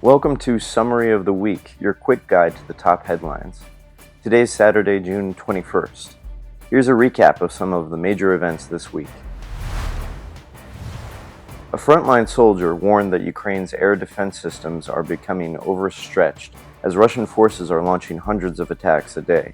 Welcome to Summary of the Week, your quick guide to the top headlines. Today's Saturday, June 21st. Here's a recap of some of the major events this week. A frontline soldier warned that Ukraine's air defense systems are becoming overstretched as Russian forces are launching hundreds of attacks a day.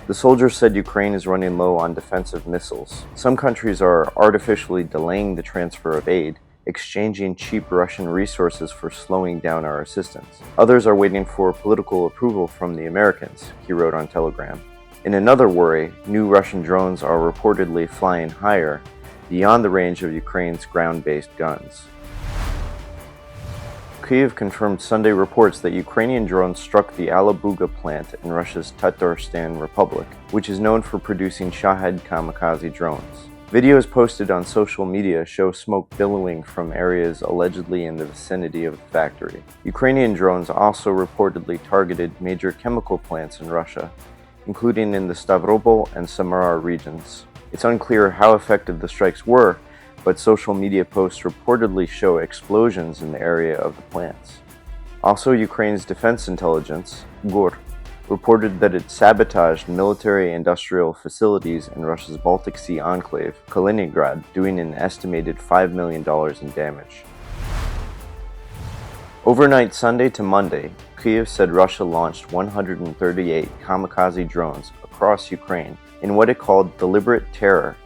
The soldier said Ukraine is running low on defensive missiles. Some countries are artificially delaying the transfer of aid, exchanging cheap Russian resources for slowing down our assistance. Others are waiting for political approval from the Americans, he wrote on Telegram. In another worry, new Russian drones are reportedly flying higher, beyond the range of Ukraine's ground-based guns. Kyiv confirmed Sunday reports that Ukrainian drones struck the Alabuga plant in Russia's Tatarstan Republic, which is known for producing Shahed kamikaze drones. Videos posted on social media show smoke billowing from areas allegedly in the vicinity of the factory. Ukrainian drones also reportedly targeted major chemical plants in Russia, including in the Stavropol and Samara regions. It's unclear how effective the strikes were, but social media posts reportedly show explosions in the area of the plants. Also, Ukraine's defense intelligence, GUR, reported that it sabotaged military-industrial facilities in Russia's Baltic Sea enclave, Kaliningrad, doing an estimated $5 million in damage. Overnight Sunday to Monday, Kyiv said Russia launched 138 kamikaze drones across Ukraine in what it called deliberate terror,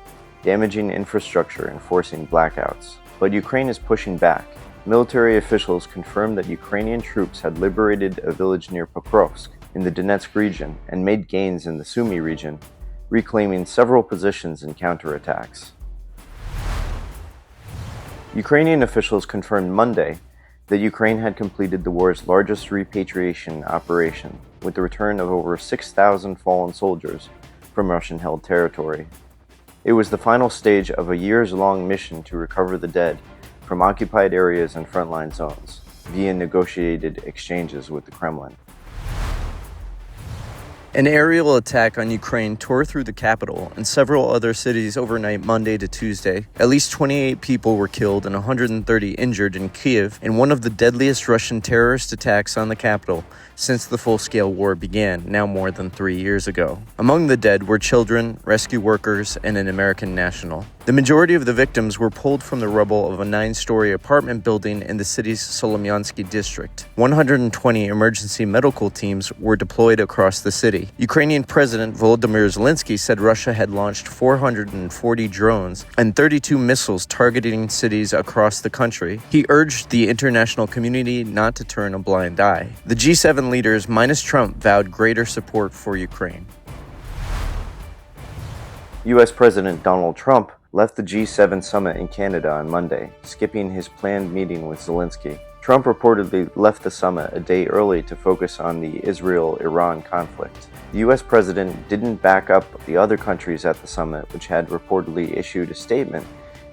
damaging infrastructure and forcing blackouts. But Ukraine is pushing back. Military officials confirmed that Ukrainian troops had liberated a village near Pokrovsk in the Donetsk region and made gains in the Sumy region, reclaiming several positions in counterattacks. Ukrainian officials confirmed Monday that Ukraine had completed the war's largest repatriation operation, with the return of over 6,000 fallen soldiers from Russian-held territory. It was the final stage of a years-long mission to recover the dead from occupied areas and frontline zones, via negotiated exchanges with the Kremlin. An aerial attack on Ukraine tore through the capital and several other cities overnight Monday to Tuesday. At least 28 people were killed and 130 injured in Kyiv in one of the deadliest Russian terrorist attacks on the capital since the full-scale war began, now more than 3 years ago. Among the dead were children, rescue workers, and an American national. The majority of the victims were pulled from the rubble of a 9-story apartment building in the city's Solomyansky district. 120 emergency medical teams were deployed across the city. Ukrainian President Volodymyr Zelensky said Russia had launched 440 drones and 32 missiles targeting cities across the country. He urged the international community not to turn a blind eye. The G7 leaders, minus Trump, vowed greater support for Ukraine. U.S. President Donald Trump left the G7 summit in Canada on Monday, skipping his planned meeting with Zelensky. Trump reportedly left the summit a day early to focus on the Israel-Iran conflict. The U.S. president didn't back up the other countries at the summit, which had reportedly issued a statement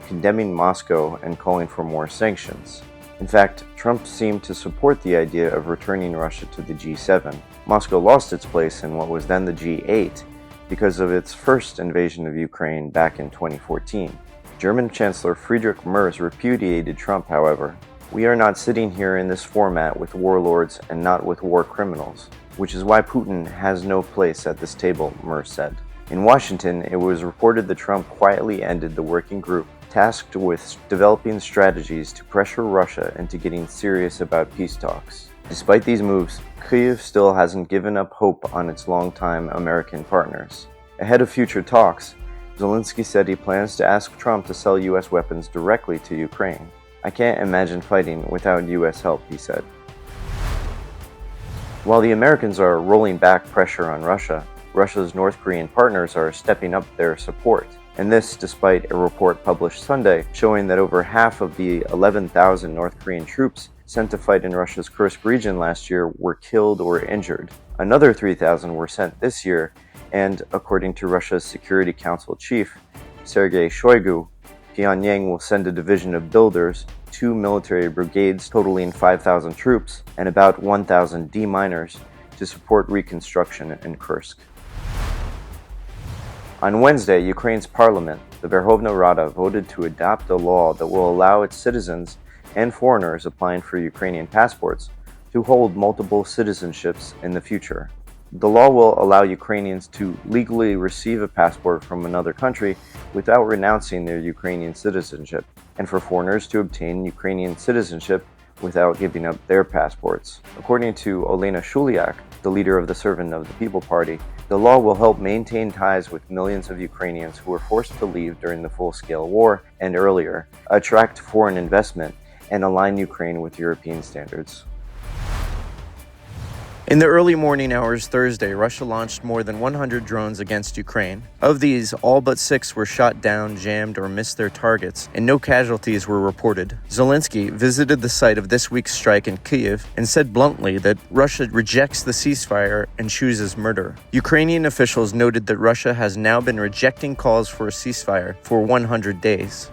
condemning Moscow and calling for more sanctions. In fact, Trump seemed to support the idea of returning Russia to the G7. Moscow lost its place in what was then the G8 because of its first invasion of Ukraine back in 2014. German Chancellor Friedrich Merz repudiated Trump, however. "We are not sitting here in this format with warlords and not with war criminals, which is why Putin has no place at this table," Merz said. In Washington, it was reported that Trump quietly ended the working group tasked with developing strategies to pressure Russia into getting serious about peace talks. Despite these moves, Kyiv still hasn't given up hope on its longtime American partners. Ahead of future talks, Zelensky said he plans to ask Trump to sell U.S. weapons directly to Ukraine. "I can't imagine fighting without U.S. help," he said. While the Americans are rolling back pressure on Russia, Russia's North Korean partners are stepping up their support. And this despite a report published Sunday showing that over half of the 11,000 North Korean troops sent to fight in Russia's Kursk region last year were killed or injured. Another 3,000 were sent this year, and according to Russia's Security Council chief, Sergei Shoigu, Pyongyang will send a division of builders, 2 military brigades totaling 5,000 troops, and about 1,000 D-miners to support reconstruction in Kursk. On Wednesday, Ukraine's parliament, the Verkhovna Rada, voted to adopt a law that will allow its citizens and foreigners applying for Ukrainian passports to hold multiple citizenships in the future. The law will allow Ukrainians to legally receive a passport from another country without renouncing their Ukrainian citizenship, and for foreigners to obtain Ukrainian citizenship without giving up their passports. According to Olena Shuliak, the leader of the Servant of the People Party, the law will help maintain ties with millions of Ukrainians who were forced to leave during the full-scale war and earlier, attract foreign investment, and align Ukraine with European standards. In the early morning hours Thursday, Russia launched more than 100 drones against Ukraine. Of these, all but 6 were shot down, jammed, or missed their targets, and no casualties were reported. Zelensky visited the site of this week's strike in Kyiv and said bluntly that Russia rejects the ceasefire and chooses murder. Ukrainian officials noted that Russia has now been rejecting calls for a ceasefire for 100 days.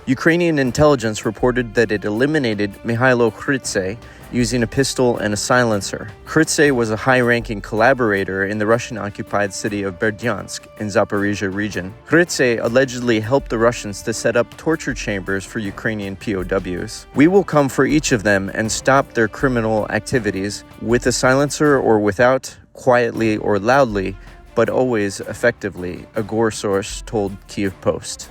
Ukrainian intelligence reported that it eliminated Mikhailo Khrytse using a pistol and a silencer. Khrytse was a high-ranking collaborator in the Russian-occupied city of Berdyansk in Zaporizhia region. Khrytse allegedly helped the Russians to set up torture chambers for Ukrainian POWs. "We will come for each of them and stop their criminal activities with a silencer or without, quietly or loudly, but always effectively," a Gore source told Kyiv Post.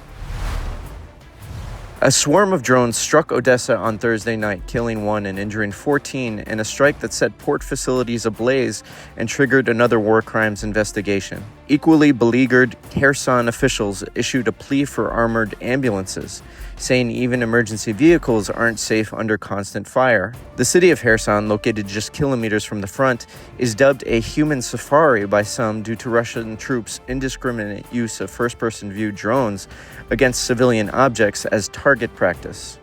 A swarm of drones struck Odessa on Thursday night, killing 1 and injuring 14 in a strike that set port facilities ablaze and triggered another war crimes investigation. Equally beleaguered Kherson officials issued a plea for armored ambulances, saying even emergency vehicles aren't safe under constant fire. The city of Kherson, located just kilometers from the front, is dubbed a human safari by some due to Russian troops' indiscriminate use of first-person view drones against civilian objects as target practice.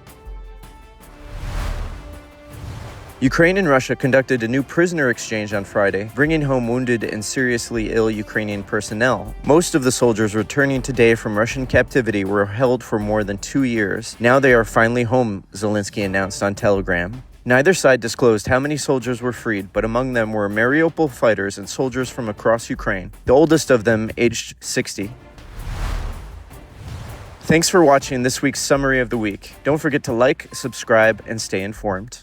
Ukraine and Russia conducted a new prisoner exchange on Friday, bringing home wounded and seriously ill Ukrainian personnel. Most of the soldiers returning today from Russian captivity were held for more than 2 years. Now they are finally home, Zelensky announced on Telegram. Neither side disclosed how many soldiers were freed, but among them were Mariupol fighters and soldiers from across Ukraine, the oldest of them aged 60. Thanks for watching this week's Summary of the Week. Don't forget to like, subscribe, and stay informed.